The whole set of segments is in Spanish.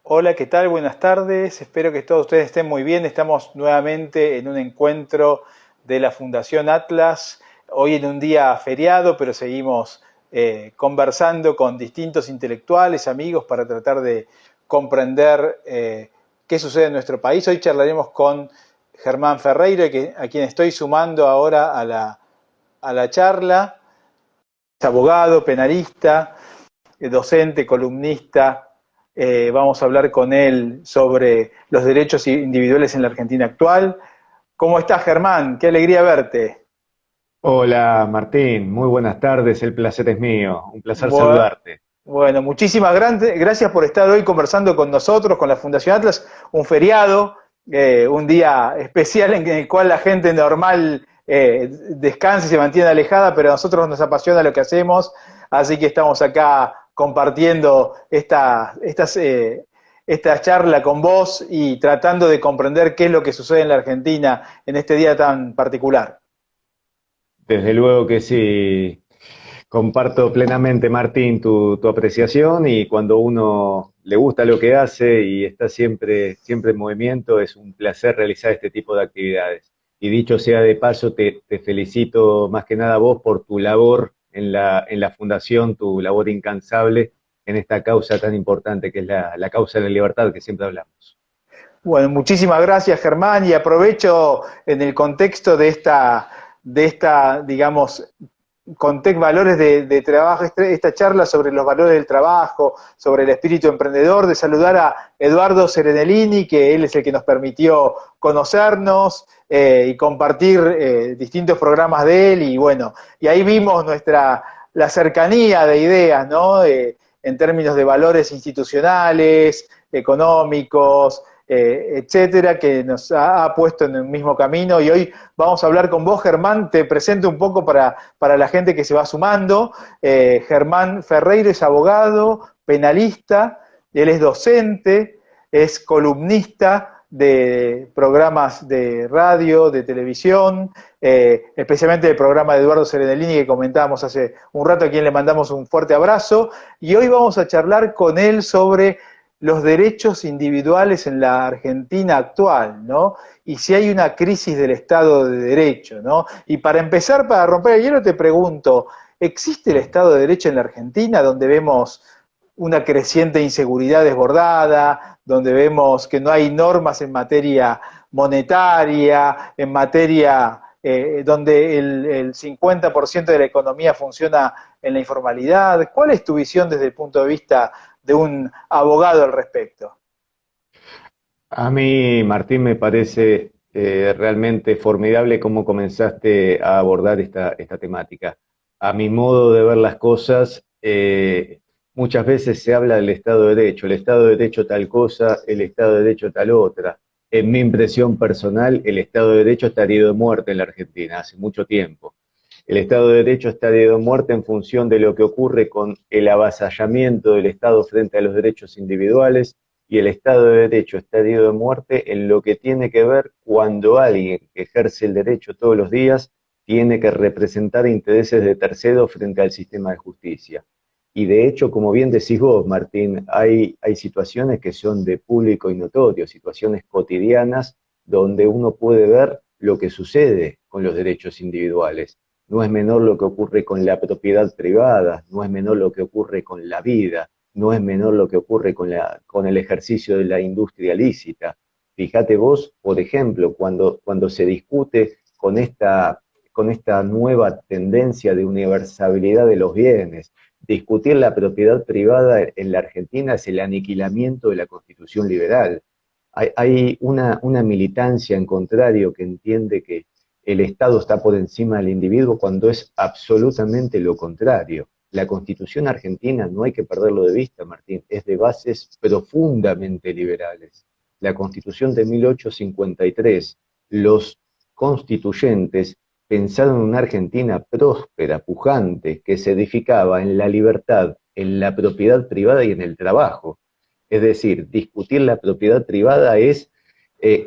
Hola, ¿qué tal? Buenas tardes. Espero que todos ustedes estén muy bien. Estamos nuevamente en un encuentro de la Fundación Atlas. Hoy en un día feriado, pero seguimos conversando con distintos intelectuales, amigos, para tratar de comprender qué sucede en nuestro país. Hoy charlaremos con Germán Ferreira, a quien estoy sumando ahora a la charla. Es abogado, penalista, docente, columnista. Vamos a hablar con él sobre los derechos individuales en la Argentina actual. ¿Cómo estás, Germán? Qué alegría verte. Hola Martín, muy buenas tardes, el placer es mío, un placer Bu- saludarte. Bueno, muchísimas gracias por estar hoy conversando con nosotros, con la Fundación Atlas, un feriado, un día especial en el cual la gente normal descansa y se mantiene alejada, pero a nosotros nos apasiona lo que hacemos, así que estamos acá compartiendo esta charla con vos y tratando de comprender qué es lo que sucede en la Argentina en este día tan particular. Desde luego que sí, comparto plenamente Martín tu apreciación y cuando uno le gusta lo que hace y está siempre en movimiento, es un placer realizar este tipo de actividades. Y dicho sea de paso, te felicito más que nada a vos por tu labor en la fundación, tu labor incansable en esta causa tan importante que es la causa de la libertad que siempre hablamos. Bueno, muchísimas gracias, Germán, y aprovecho en el contexto digamos, valores de trabajo, esta charla sobre los valores del trabajo, sobre el espíritu emprendedor, de saludar a Eduardo Serenellini, que él es el que nos permitió conocernos y compartir distintos programas de él, y bueno, y ahí vimos la cercanía de ideas, ¿no? En términos de valores institucionales, económicos, etcétera, que nos ha puesto en el mismo camino. Y hoy vamos a hablar con vos, Germán. Te presento un poco para la gente que se va sumando. Germán Ferreira es abogado, penalista, él es docente, es columnista de programas de radio, de televisión, especialmente el programa de Eduardo Serenellini que comentábamos hace un rato, a quien le mandamos un fuerte abrazo. Y hoy vamos a charlar con él sobre los derechos individuales en la Argentina actual, ¿no? Y si hay una crisis del Estado de Derecho, ¿no? Y para empezar, para romper el hielo, te pregunto, ¿existe el Estado de Derecho en la Argentina donde vemos una creciente inseguridad desbordada, donde vemos que no hay normas en materia monetaria, en materia donde el 50% de la economía funciona en la informalidad? ¿Cuál es tu visión desde el punto de vista de un abogado al respecto? A mí, Martín, me parece realmente formidable cómo comenzaste a abordar esta temática. A mi modo de ver las cosas, muchas veces se habla del Estado de Derecho, el Estado de Derecho tal cosa, el Estado de Derecho tal otra. En mi impresión personal, el Estado de Derecho está herido de muerte en la Argentina hace mucho tiempo. El Estado de Derecho está herido de muerte en función de lo que ocurre con el avasallamiento del Estado frente a los derechos individuales, y el Estado de Derecho está herido de muerte en lo que tiene que ver cuando alguien que ejerce el derecho todos los días tiene que representar intereses de terceros frente al sistema de justicia. Y de hecho, como bien decís vos, Martín, hay situaciones que son de público y notorio, situaciones cotidianas donde uno puede ver lo que sucede con los derechos individuales. No es menor lo que ocurre con la propiedad privada, no es menor lo que ocurre con la vida, no es menor lo que ocurre con el ejercicio de la industria lícita. Fíjate vos, por ejemplo, cuando se discute con esta nueva tendencia de universabilidad de los bienes, discutir la propiedad privada en la Argentina es el aniquilamiento de la Constitución liberal. Hay una militancia en contrario que entiende que el Estado está por encima del individuo cuando es absolutamente lo contrario. La Constitución argentina, no hay que perderlo de vista, Martín, es de bases profundamente liberales. La Constitución de 1853, los constituyentes pensaron en una Argentina próspera, pujante, que se edificaba en la libertad, en la propiedad privada y en el trabajo. Es decir, discutir la propiedad privada es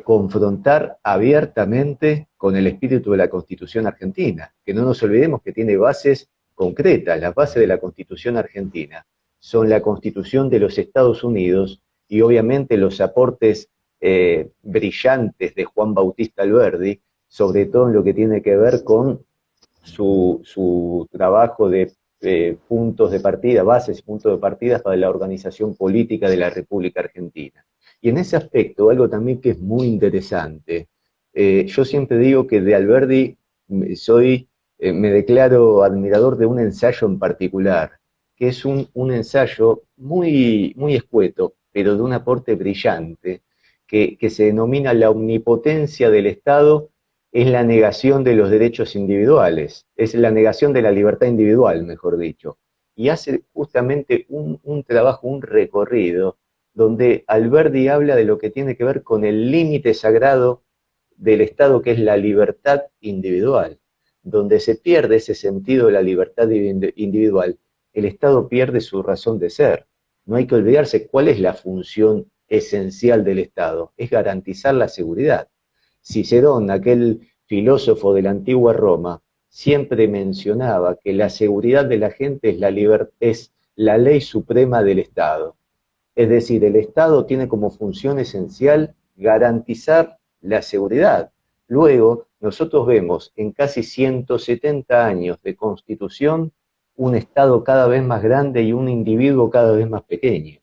confrontar abiertamente con el espíritu de la Constitución argentina, que no nos olvidemos que tiene bases concretas. Las bases de la Constitución argentina son la Constitución de los Estados Unidos y obviamente los aportes brillantes de Juan Bautista Alberdi, sobre todo en lo que tiene que ver con su trabajo de puntos de partida, bases y puntos de partida para la organización política de la República Argentina. Y en ese aspecto, algo también que es muy interesante, yo siempre digo que de Alberdi me declaro admirador de un ensayo en particular, que es un ensayo muy escueto, pero de un aporte brillante, que se denomina La omnipotencia del Estado es la negación de los derechos individuales, es la negación de la libertad individual, mejor dicho. Y hace justamente un trabajo, un recorrido, donde Alberdi habla de lo que tiene que ver con el límite sagrado del Estado, que es la libertad individual. Donde se pierde ese sentido de la libertad individual, el Estado pierde su razón de ser. No hay que olvidarse cuál es la función esencial del Estado, es garantizar la seguridad. Cicerón, aquel filósofo de la antigua Roma, siempre mencionaba que la seguridad de la gente es la ley suprema del Estado. Es decir, el Estado tiene como función esencial garantizar la seguridad. Luego, nosotros vemos en casi 170 años de constitución un Estado cada vez más grande y un individuo cada vez más pequeño,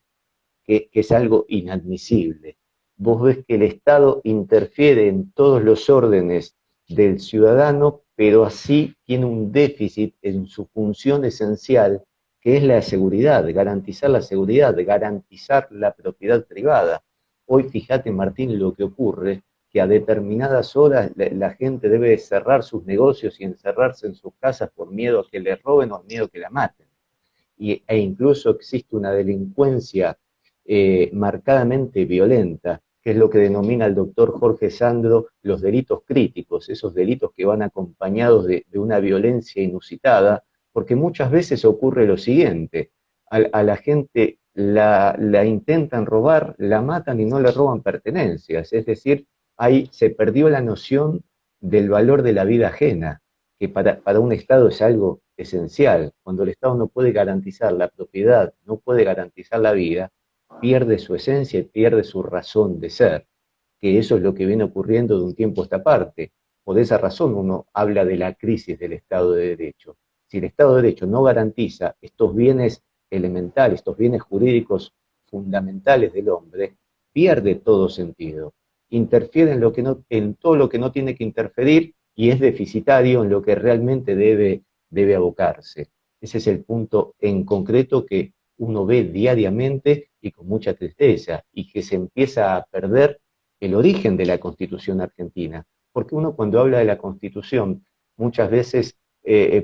que es algo inadmisible. Vos ves que el Estado interfiere en todos los órdenes del ciudadano, pero así tiene un déficit en su función esencial, que es la seguridad, garantizar la seguridad, garantizar la propiedad privada. Hoy fíjate, Martín, lo que ocurre, que a determinadas horas la gente debe cerrar sus negocios y encerrarse en sus casas por miedo a que le roben o miedo a que la maten. E incluso existe una delincuencia marcadamente violenta, que es lo que denomina el doctor Jorge Sandro los delitos críticos, esos delitos que van acompañados de una violencia inusitada, porque muchas veces ocurre lo siguiente, a la gente la intentan robar, la matan y no le roban pertenencias, es decir, ahí se perdió la noción del valor de la vida ajena, que para un Estado es algo esencial. Cuando el Estado no puede garantizar la propiedad, no puede garantizar la vida, pierde su esencia y pierde su razón de ser, que eso es lo que viene ocurriendo de un tiempo a esta parte. Por esa razón uno habla de la crisis del Estado de Derecho. Si el Estado de Derecho no garantiza estos bienes elementales, estos bienes jurídicos fundamentales del hombre, pierde todo sentido. Interfiere en todo lo que no tiene que interferir y es deficitario en lo que realmente debe abocarse. Ese es el punto en concreto que uno ve diariamente y con mucha tristeza, y que se empieza a perder el origen de la Constitución argentina. Porque uno cuando habla de la Constitución, muchas veces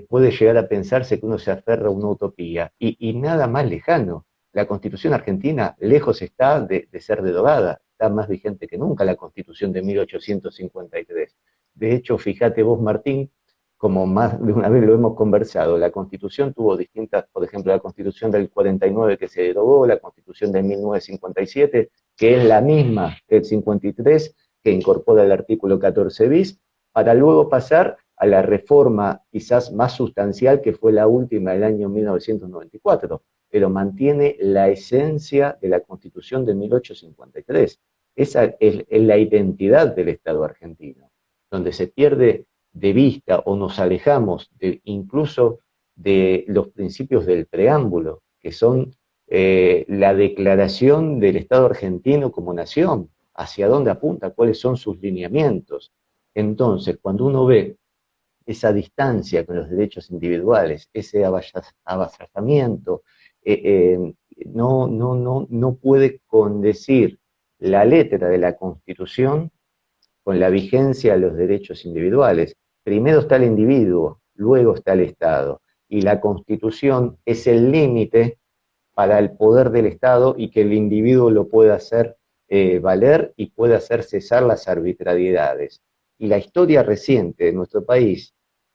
puede llegar a pensarse que uno se aferra a una utopía, y nada más lejano. La Constitución argentina lejos está de ser derogada, está más vigente que nunca la Constitución de 1853. De hecho, fíjate vos, Martín, como más de una vez lo hemos conversado, la Constitución tuvo distintas, por ejemplo, la Constitución del 49 que se derogó, la Constitución de 1957, que es la misma del 53, que incorpora el artículo 14 bis, para luego pasar a la reforma quizás más sustancial, que fue la última del año 1994, pero mantiene la esencia de la Constitución de 1853. Esa es la identidad del Estado argentino, donde se pierde de vista o nos alejamos incluso de los principios del preámbulo, que son la declaración del Estado argentino como nación, hacia dónde apunta, cuáles son sus lineamientos. Entonces, cuando uno ve esa distancia con los derechos individuales, ese avasallamiento, no puede condecir la letra de la Constitución con la vigencia de los derechos individuales. Primero está el individuo, luego está el Estado, y la Constitución es el límite para el poder del Estado y que el individuo lo pueda hacer valer y pueda hacer cesar las arbitrariedades. Y la historia reciente de nuestro país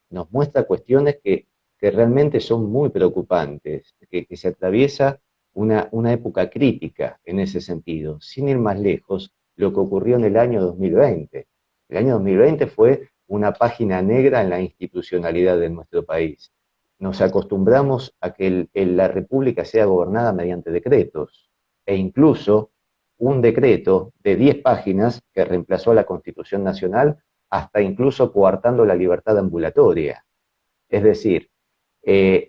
nos muestra cuestiones que realmente son muy preocupantes, que se atraviesa una época crítica en ese sentido. Sin ir más lejos, lo que ocurrió en el año 2020. El año 2020 fue una página negra en la institucionalidad de nuestro país. Nos acostumbramos a que la República sea gobernada mediante decretos, e incluso un decreto de 10 páginas que reemplazó a la Constitución Nacional, hasta incluso coartando la libertad ambulatoria. Es decir,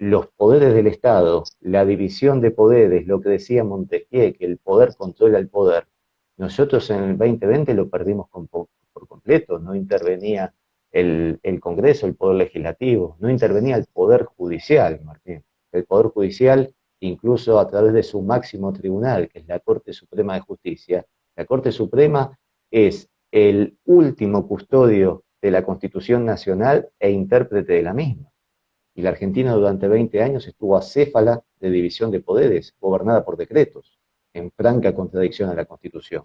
los poderes del Estado, la división de poderes, lo que decía Montesquieu, que el poder controla el poder, nosotros en el 2020 lo perdimos por completo, no intervenía el Congreso, el Poder Legislativo, no intervenía el Poder Judicial, Martín. El Poder Judicial, incluso a través de su máximo tribunal, que es la Corte Suprema de Justicia, la Corte Suprema es el último custodio de la Constitución Nacional e intérprete de la misma. Y la Argentina durante 20 años estuvo acéfala de división de poderes, gobernada por decretos, en franca contradicción a la Constitución.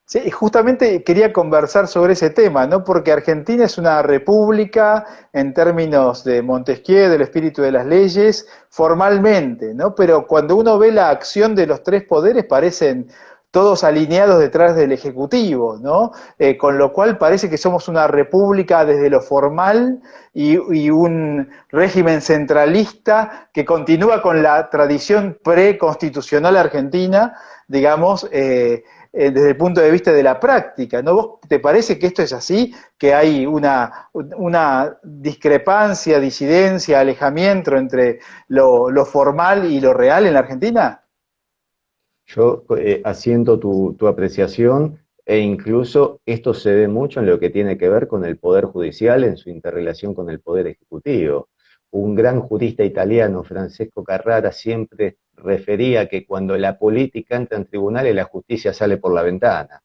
Sí, y justamente quería conversar sobre ese tema, ¿no? Porque Argentina es una república en términos de Montesquieu, del espíritu de las leyes, formalmente, ¿no? Pero cuando uno ve la acción de los tres poderes, parecen todos alineados detrás del Ejecutivo, ¿no? Con lo cual parece que somos una república desde lo formal y un régimen centralista que continúa con la tradición preconstitucional argentina, digamos, desde el punto de vista de la práctica, ¿no? ¿Vos te parece que esto es así? ¿Que hay una discrepancia, disidencia, alejamiento entre lo formal y lo real en la Argentina? Yo asiento tu apreciación e incluso esto se ve mucho en lo que tiene que ver con el Poder Judicial en su interrelación con el Poder Ejecutivo. Un gran jurista italiano, Francesco Carrara, siempre refería que cuando la política entra en tribunales, la justicia sale por la ventana.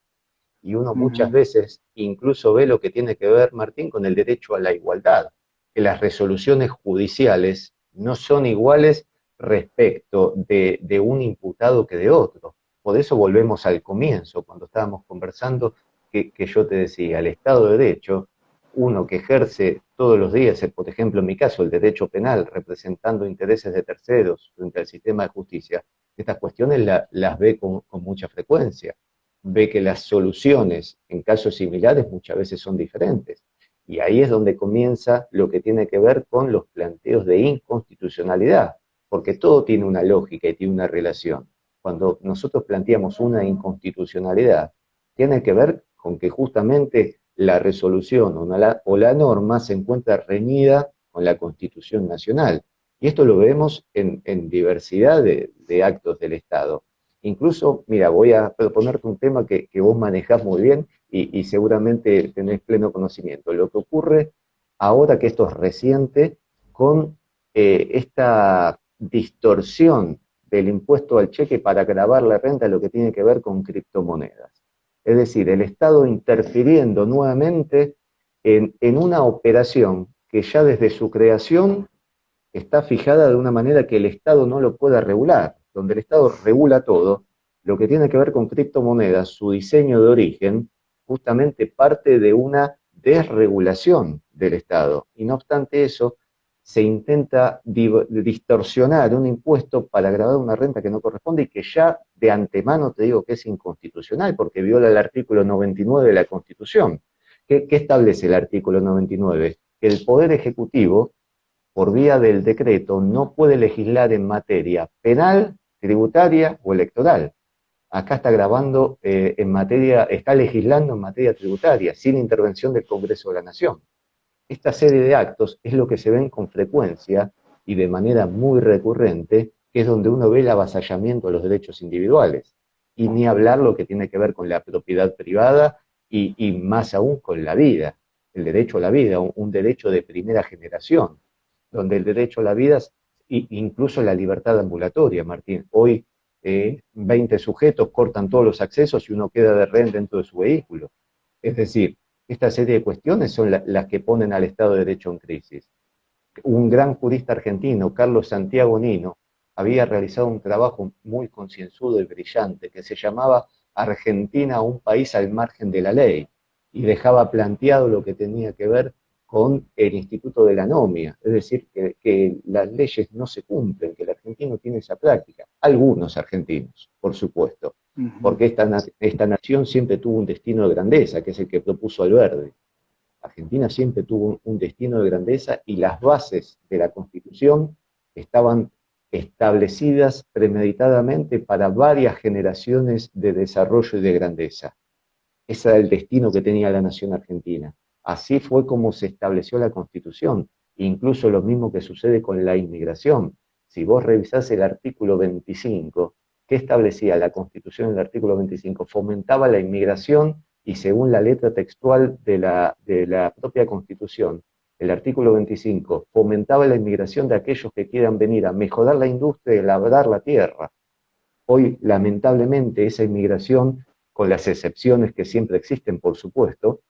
Y uno muchas Ujú. veces incluso ve lo que tiene que ver, Martín, con el derecho a la igualdad, que las resoluciones judiciales no son iguales respecto de un imputado que de otro. Por eso volvemos al comienzo, cuando estábamos conversando, que yo te decía, el Estado de Derecho, uno que ejerce todos los días, por ejemplo, en mi caso, el derecho penal, representando intereses de terceros frente al sistema de justicia, estas cuestiones las ve con mucha frecuencia, ve que las soluciones en casos similares muchas veces son diferentes. Y ahí es donde comienza lo que tiene que ver con los planteos de inconstitucionalidad, porque todo tiene una lógica y tiene una relación. Cuando nosotros planteamos una inconstitucionalidad, tiene que ver con que justamente la resolución o la norma se encuentra reñida con la Constitución Nacional. Y esto lo vemos en diversidad de actos del Estado. Incluso, mira, voy a proponerte un tema que vos manejás muy bien y seguramente tenés pleno conocimiento. Lo que ocurre ahora que esto es reciente con esta distorsión del impuesto al cheque para gravar la renta, lo que tiene que ver con criptomonedas. Es decir, el Estado interfiriendo nuevamente en una operación que ya desde su creación está fijada de una manera que el Estado no lo pueda regular, donde el Estado regula todo, lo que tiene que ver con criptomonedas, su diseño de origen, justamente parte de una desregulación del Estado. Y no obstante eso, se intenta distorsionar un impuesto para grabar una renta que no corresponde y que ya de antemano te digo que es inconstitucional porque viola el artículo 99 de la Constitución. ¿Qué establece el artículo 99? Que el Poder Ejecutivo por vía del decreto, no puede legislar en materia penal, tributaria o electoral. Acá está grabando está legislando en materia tributaria, sin intervención del Congreso de la Nación. Esta serie de actos es lo que se ven con frecuencia y de manera muy recurrente, que es donde uno ve el avasallamiento de los derechos individuales. Y ni hablar lo que tiene que ver con la propiedad privada y más aún con la vida, el derecho a la vida, un derecho de primera generación donde el derecho a la vida, incluso la libertad ambulatoria, Martín. Hoy 20 sujetos cortan todos los accesos y uno queda de rehén dentro de su vehículo. Es decir, esta serie de cuestiones son las que ponen al Estado de Derecho en crisis. Un gran jurista argentino, Carlos Santiago Nino, había realizado un trabajo muy concienzudo y brillante que se llamaba Argentina, un país al margen de la ley, y dejaba planteado lo que tenía que ver con el Instituto de la Anomia, es decir, que las leyes no se cumplen, que el argentino tiene esa práctica, algunos argentinos, por supuesto, Ujú. porque esta nación siempre tuvo un destino de grandeza, que es el que propuso Alberdi. Argentina siempre tuvo un destino de grandeza y las bases de la Constitución estaban establecidas premeditadamente para varias generaciones de desarrollo y de grandeza. Ese era el destino que tenía la nación argentina. Así fue como se estableció la Constitución, incluso lo mismo que sucede con la inmigración. Si vos revisás el artículo 25, ¿qué establecía la Constitución en el artículo 25? Fomentaba la inmigración y según la letra textual de la propia Constitución, el artículo 25 fomentaba la inmigración de aquellos que quieran venir a mejorar la industria y labrar la tierra. Hoy, lamentablemente, esa inmigración, con las excepciones que siempre existen, por supuesto,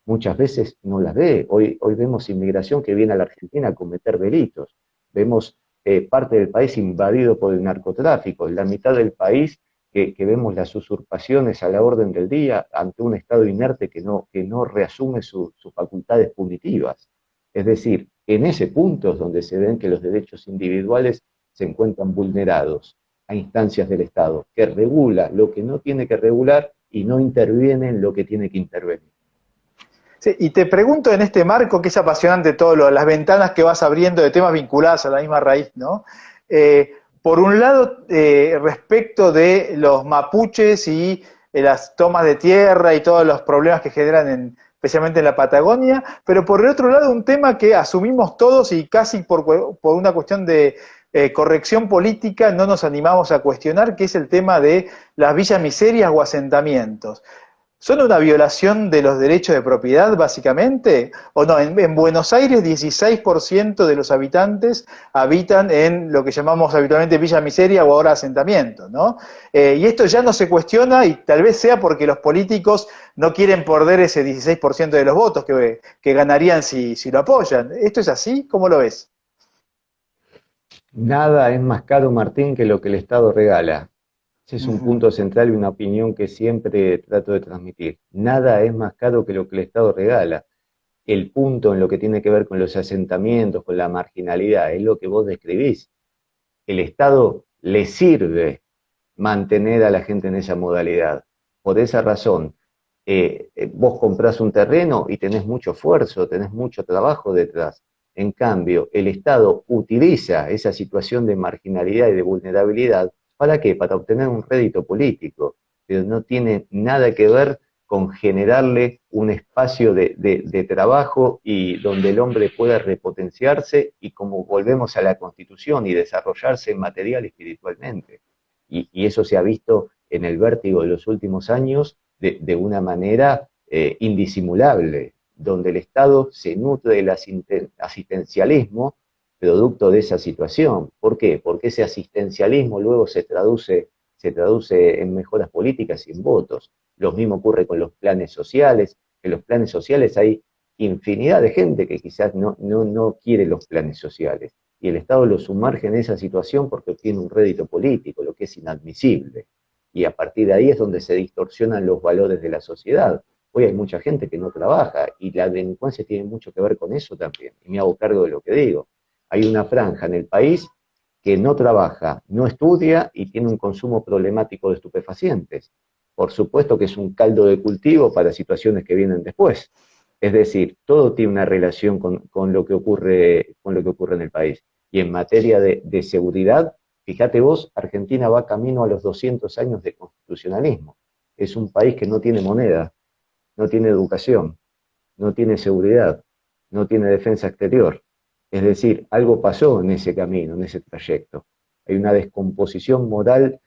muchas veces no las ve. Hoy vemos inmigración que viene a la Argentina a cometer delitos. Vemos parte del país invadido por el narcotráfico, la mitad del país que vemos las usurpaciones a la orden del día ante un Estado inerte que no reasume sus facultades punitivas. Es decir, en ese punto es donde se ven que los derechos individuales se encuentran vulnerados a instancias del Estado, que regula lo que no tiene que regular y no interviene en lo que tiene que intervenir. Sí, y te pregunto en este marco, que es apasionante todo las ventanas que vas abriendo de temas vinculados a la misma raíz, ¿no? Por un lado, respecto de los mapuches y las tomas de tierra y todos los problemas que generan especialmente en la Patagonia, pero por el otro lado un tema que asumimos todos y casi por una cuestión de corrección política no nos animamos a cuestionar, que es el tema de las villas miserias o asentamientos. ¿Son una violación de los derechos de propiedad, básicamente? ¿O no? En Buenos Aires, 16% de los habitantes habitan en lo que llamamos habitualmente Villa Miseria o ahora asentamientos, ¿no? Y esto ya no se cuestiona y tal vez sea porque los políticos no quieren perder ese 16% de los votos que ganarían si lo apoyan. ¿Esto es así? ¿Cómo lo ves? Nada es más caro, Martín, que lo que el Estado regala. Ese es un punto central y una opinión que siempre trato de transmitir. Nada es más caro que lo que el Estado regala. El punto en lo que tiene que ver con los asentamientos, con la marginalidad, es lo que vos describís. El Estado le sirve mantener a la gente en esa modalidad. Por esa razón, vos comprás un terreno y tenés mucho esfuerzo, tenés mucho trabajo detrás. En cambio, el Estado utiliza esa situación de marginalidad y de vulnerabilidad. ¿Para qué? Para obtener un rédito político, pero no tiene nada que ver con generarle un espacio de trabajo y donde el hombre pueda repotenciarse y como volvemos a la Constitución y desarrollarse material y espiritualmente. Y eso se ha visto en el vértigo de los últimos años de una manera indisimulable, donde el Estado se nutre del asistencialismo producto de esa situación. ¿Por qué? Porque ese asistencialismo luego se traduce en mejoras políticas y en votos. Lo mismo ocurre con los planes sociales. En los planes sociales hay infinidad de gente que quizás no quiere los planes sociales. Y el Estado lo sumerge en esa situación porque obtiene un rédito político, lo que es inadmisible. Y a partir de ahí es donde se distorsionan los valores de la sociedad. Hoy hay mucha gente que no trabaja y la delincuencia tiene mucho que ver con eso también. Y me hago cargo de lo que digo. Hay una franja en el país que no trabaja, no estudia y tiene un consumo problemático de estupefacientes. Por supuesto que es un caldo de cultivo para situaciones que vienen después. Es decir, todo tiene una relación con lo que ocurre en el país. Y en materia de seguridad, fíjate vos, Argentina va camino a los 200 años de constitucionalismo. Es un país que no tiene moneda, no tiene educación, no tiene seguridad, no tiene defensa exterior. Es decir, algo pasó en ese camino, en ese trayecto. Hay una descomposición moral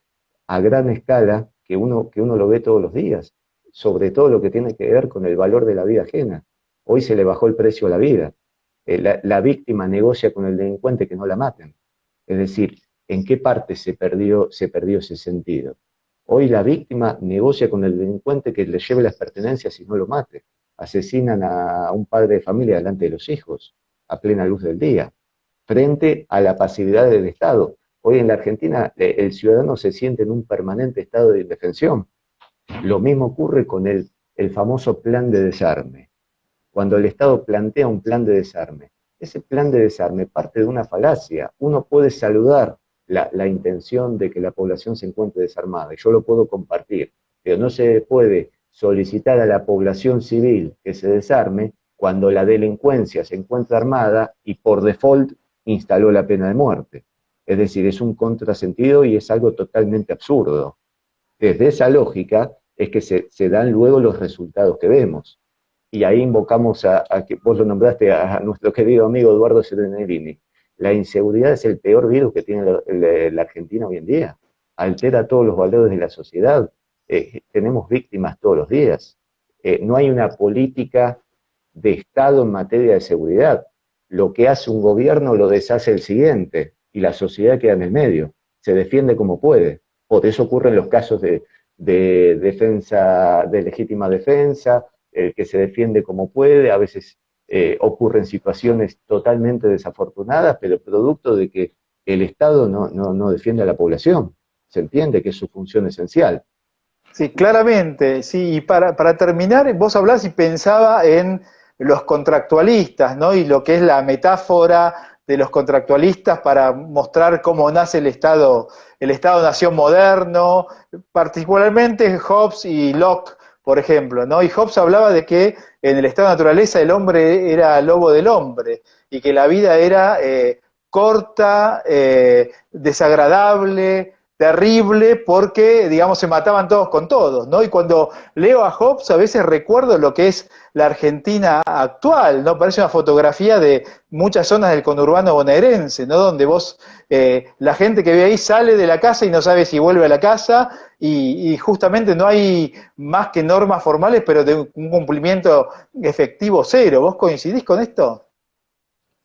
a gran escala que uno lo ve todos los días, sobre todo lo que tiene que ver con el valor de la vida ajena. Hoy se le bajó el precio a la vida. La víctima negocia con el delincuente que no la maten. Es decir, ¿en qué parte se perdió ese sentido? Hoy la víctima negocia con el delincuente que le lleve las pertenencias y no lo mate. Asesinan a un padre de familia delante de los hijos, a plena luz del día, frente a la pasividad del Estado. Hoy en la Argentina el ciudadano se siente en un permanente estado de indefensión. Lo mismo ocurre con el famoso plan de desarme. Cuando el Estado plantea un plan de desarme, ese plan de desarme parte de una falacia. Uno puede saludar la intención de que la población se encuentre desarmada, y yo lo puedo compartir, pero no se puede solicitar a la población civil que se desarme cuando la delincuencia se encuentra armada y por default instaló la pena de muerte. Es decir, es un contrasentido y es algo totalmente absurdo. Desde esa lógica es que se dan luego los resultados que vemos. Y ahí invocamos a que vos lo nombraste, a nuestro querido amigo Eduardo Serenelini. La inseguridad es el peor virus que tiene la Argentina hoy en día. Altera todos los valores de la sociedad. Tenemos víctimas todos los días. No hay una política de Estado en materia de seguridad. Lo que hace un gobierno lo deshace el siguiente y la sociedad queda en el medio. Se defiende como puede. Por eso ocurren los casos de defensa, de legítima defensa, el que se defiende como puede, a veces ocurren situaciones totalmente desafortunadas, pero producto de que el Estado no defiende a la población. Se entiende que es su función esencial. Sí, claramente, sí, y para terminar, vos hablás y pensaba en los contractualistas, ¿no? Y lo que es la metáfora de los contractualistas para mostrar cómo nace el Estado-nación moderno, particularmente Hobbes y Locke, por ejemplo, ¿no? Y Hobbes hablaba de que en el estado de naturaleza el hombre era lobo del hombre y que la vida era corta, desagradable, terrible, porque, digamos, se mataban todos con todos, ¿no? Y cuando leo a Hobbes, a veces recuerdo lo que es la Argentina actual, ¿no? Parece una fotografía de muchas zonas del conurbano bonaerense, ¿no? Donde vos, la gente que ve ahí sale de la casa y no sabe si vuelve a la casa, y justamente no hay más que normas formales, pero de un cumplimiento efectivo cero. ¿Vos coincidís con esto?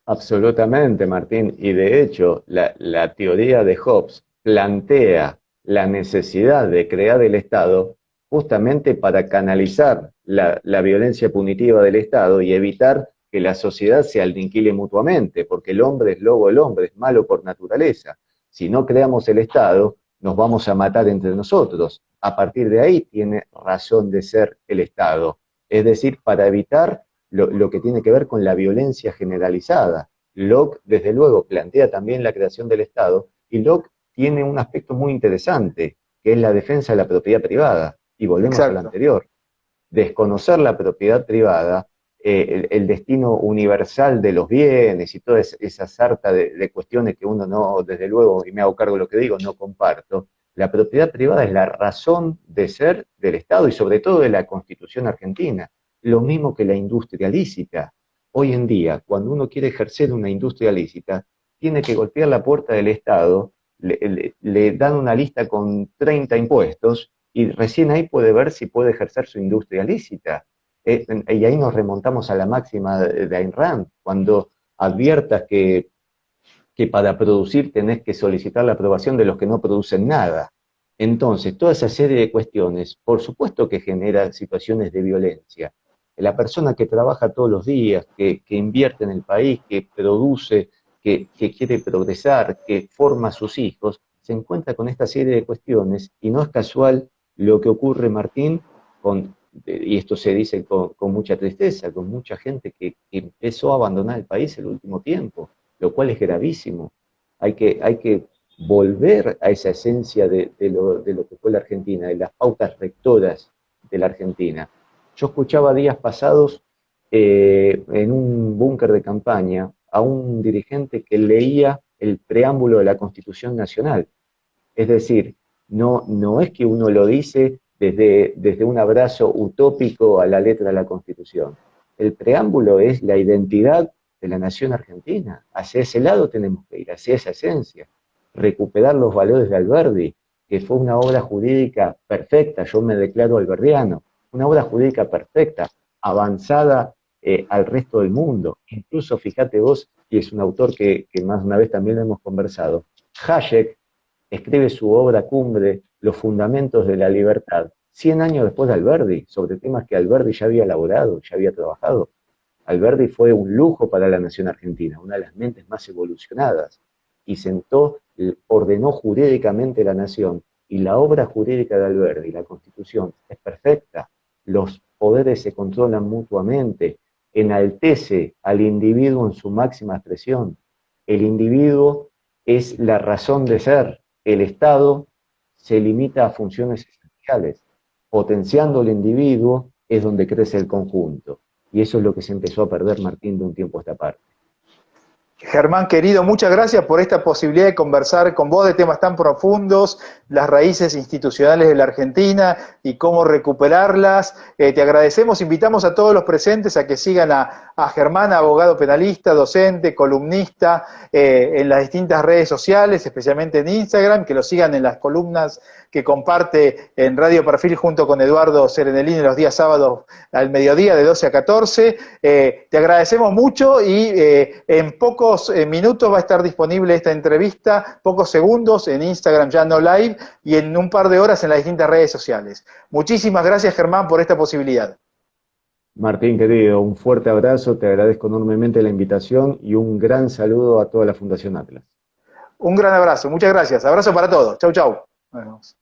Absolutamente, Martín. Y de hecho, la teoría de Hobbes plantea la necesidad de crear el Estado justamente para canalizar la violencia punitiva del Estado y evitar que la sociedad se aniquile mutuamente, porque el hombre es lobo del hombre, es malo por naturaleza. Si no creamos el Estado, nos vamos a matar entre nosotros. A partir de ahí tiene razón de ser el Estado. Es decir, para evitar lo que tiene que ver con la violencia generalizada. Locke, desde luego, plantea también la creación del Estado, y Locke tiene un aspecto muy interesante, que es la defensa de la propiedad privada. Y volvemos a lo Exacto. anterior. Desconocer la propiedad privada, el destino universal de los bienes y toda esa sarta de cuestiones que uno no, desde luego, y me hago cargo de lo que digo, no comparto. La propiedad privada es la razón de ser del Estado y sobre todo de la Constitución argentina. Lo mismo que la industria lícita. Hoy en día, cuando uno quiere ejercer una industria lícita, tiene que golpear la puerta del Estado, le dan una lista con 30 impuestos y recién ahí puede ver si puede ejercer su industria lícita. Y ahí nos remontamos a la máxima de Ayn Rand, cuando adviertas que para producir tenés que solicitar la aprobación de los que no producen nada. Entonces, toda esa serie de cuestiones, por supuesto que genera situaciones de violencia. La persona que trabaja todos los días, que invierte en el país, que produce, que quiere progresar, que forma a sus hijos, se encuentra con esta serie de cuestiones y no es casual lo que ocurre, Martín, y esto se dice con mucha tristeza, con mucha gente que empezó a abandonar el país el último tiempo, lo cual es gravísimo. Hay que volver a esa esencia de lo que fue la Argentina, de las pautas rectoras de la Argentina. Yo escuchaba días pasados en un búnker de campaña a un dirigente que leía el preámbulo de la Constitución Nacional. Es decir, no es que uno lo dice desde un abrazo utópico a la letra de la Constitución. El preámbulo es la identidad de la nación argentina. Hacia ese lado tenemos que ir, hacia esa esencia. Recuperar los valores de Alberdi, que fue una obra jurídica perfecta, yo me declaro alberdiano, una obra jurídica perfecta, avanzada al resto del mundo. Incluso, fíjate vos, y es un autor que más una vez también lo hemos conversado, Hayek escribe su obra cumbre, Los Fundamentos de la Libertad, 100 años después de Alberdi, sobre temas que Alberdi ya había elaborado, ya había trabajado. Alberdi fue un lujo para la nación argentina, una de las mentes más evolucionadas, y ordenó jurídicamente la nación, y la obra jurídica de Alberdi, la Constitución, es perfecta. Los poderes se controlan mutuamente, enaltece al individuo en su máxima expresión. El individuo es la razón de ser. El Estado se limita a funciones esenciales. Potenciando el individuo es donde crece el conjunto. Y eso es lo que se empezó a perder, Martín, de un tiempo a esta parte. Germán querido, muchas gracias por esta posibilidad de conversar con vos de temas tan profundos, las raíces institucionales de la Argentina y cómo recuperarlas. Te agradecemos, invitamos a todos los presentes a que sigan a Germán, abogado penalista, docente, columnista, en las distintas redes sociales, especialmente en Instagram, que lo sigan en las columnas que comparte en Radio Perfil junto con Eduardo Serenelini los días sábados al mediodía de 12 a 14. Te agradecemos mucho y en pocos minutos va a estar disponible esta entrevista, pocos segundos en Instagram ya no live y en un par de horas en las distintas redes sociales. Muchísimas gracias, Germán, por esta posibilidad. Martín, querido, un fuerte abrazo, te agradezco enormemente la invitación y un gran saludo a toda la Fundación Atlas. Un gran abrazo, muchas gracias. Abrazo para todos. Chau, chau. Nos vemos.